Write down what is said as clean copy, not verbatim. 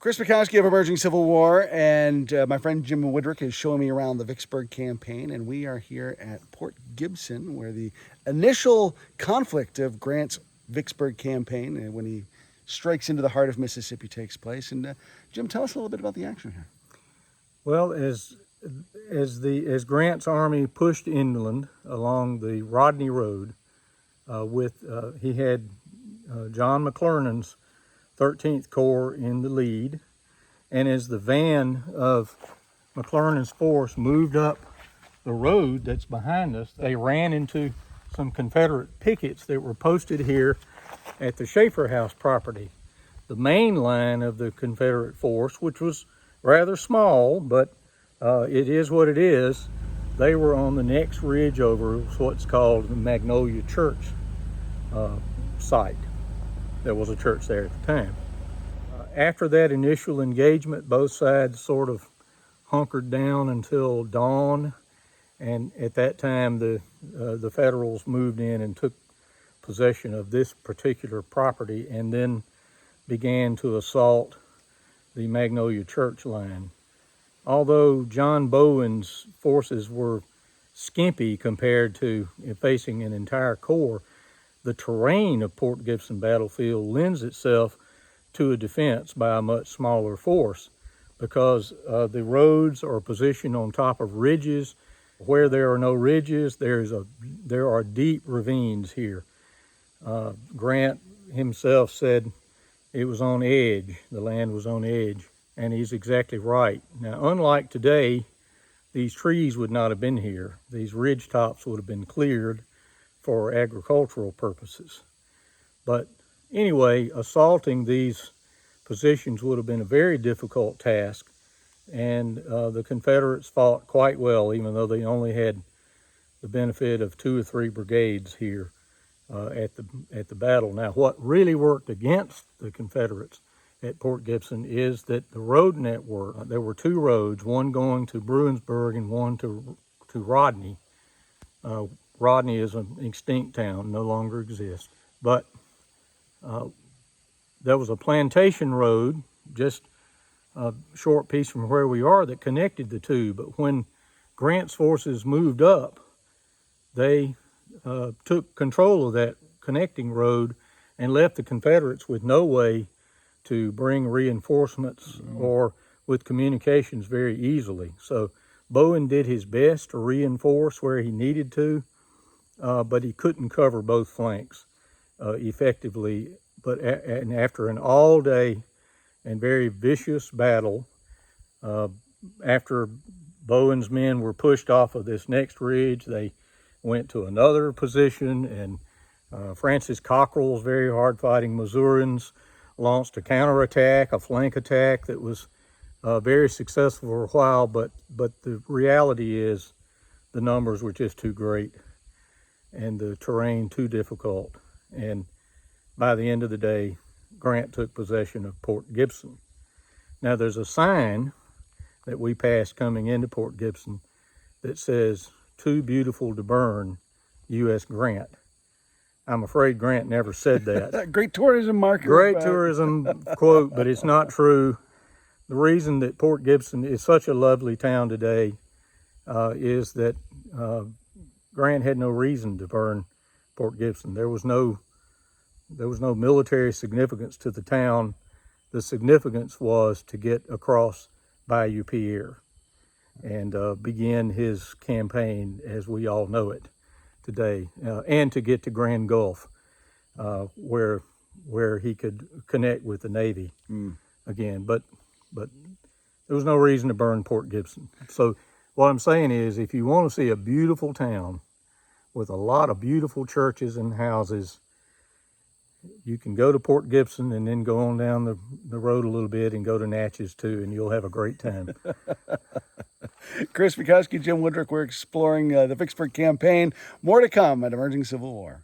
Chris Mackowski of Emerging Civil War, and my friend Jim Woodrick is showing me around the Vicksburg Campaign, and we are here at Port Gibson, where the initial conflict of Grant's Vicksburg Campaign, when he strikes into the heart of Mississippi, takes place. And Jim, tell us a little bit about the action here. Well, as Grant's army pushed inland along the Rodney Road, he had John McClernand's 13th Corps in the lead, and as the van of McClernand's force moved up the road that's behind us, they ran into some Confederate pickets that were posted here at the Schaefer House property. The main line of the Confederate force, which was rather small, but it is what it is, they were on the next ridge over what's called the Magnolia Church site. There was a church there at the time. After that initial engagement, both sides sort of hunkered down until dawn, and at that time the Federals moved in and took possession of this particular property and then began to assault the Magnolia Church line. Although John Bowen's forces were skimpy compared to facing an entire corps, the terrain of Port Gibson battlefield lends itself to a defense by a much smaller force because the roads are positioned on top of ridges. Where there are no ridges, there are deep ravines here. Grant himself said it was on edge, the land was on edge, and he's exactly right. Now, unlike today, these trees would not have been here. These ridge tops would have been cleared for agricultural purposes. But anyway, assaulting these positions would have been a very difficult task, and the Confederates fought quite well, even though they only had the benefit of 2 or 3 brigades here at the battle. Now, what really worked against the Confederates at Port Gibson is that the road network, there were 2 roads, one going to Bruinsburg and one to Rodney. Rodney is an extinct town, no longer exists, but there was a plantation road just a short piece from where we are that connected the two. But when Grant's forces moved up, they took control of that connecting road and left the Confederates with no way to bring reinforcements or with communications very easily. So Bowen did his best to reinforce where he needed to, but he couldn't cover both flanks effectively. But after an all-day and very vicious battle, after Bowen's men were pushed off of this next ridge, they went to another position, and Francis Cockrell's very hard-fighting Missourians launched a counterattack, a flank attack that was very successful for a while, but the reality is the numbers were just too great and the terrain too difficult. And by the end of the day, Grant took possession of Port Gibson. Now, there's a sign that we passed coming into Port Gibson that says, "Too beautiful to burn, U.S. Grant." I'm afraid Grant never said that. Great tourism marker. Great tourism quote, but it's not true. The reason that Port Gibson is such a lovely town today is that Grant had no reason to burn Port Gibson. There was no military significance to the town. The significance was to get across Bayou Pierre and begin his campaign as we all know it today, and to get to Grand Gulf, where he could connect with the Navy again. But there was no reason to burn Port Gibson. So what I'm saying is, if you want to see a beautiful town with a lot of beautiful churches and houses, you can go to Port Gibson and then go on down the road a little bit and go to Natchez too, and you'll have a great time. Chris Mackowski, Jim Woodrick, we're exploring the Vicksburg Campaign. More to come at Emerging Civil War.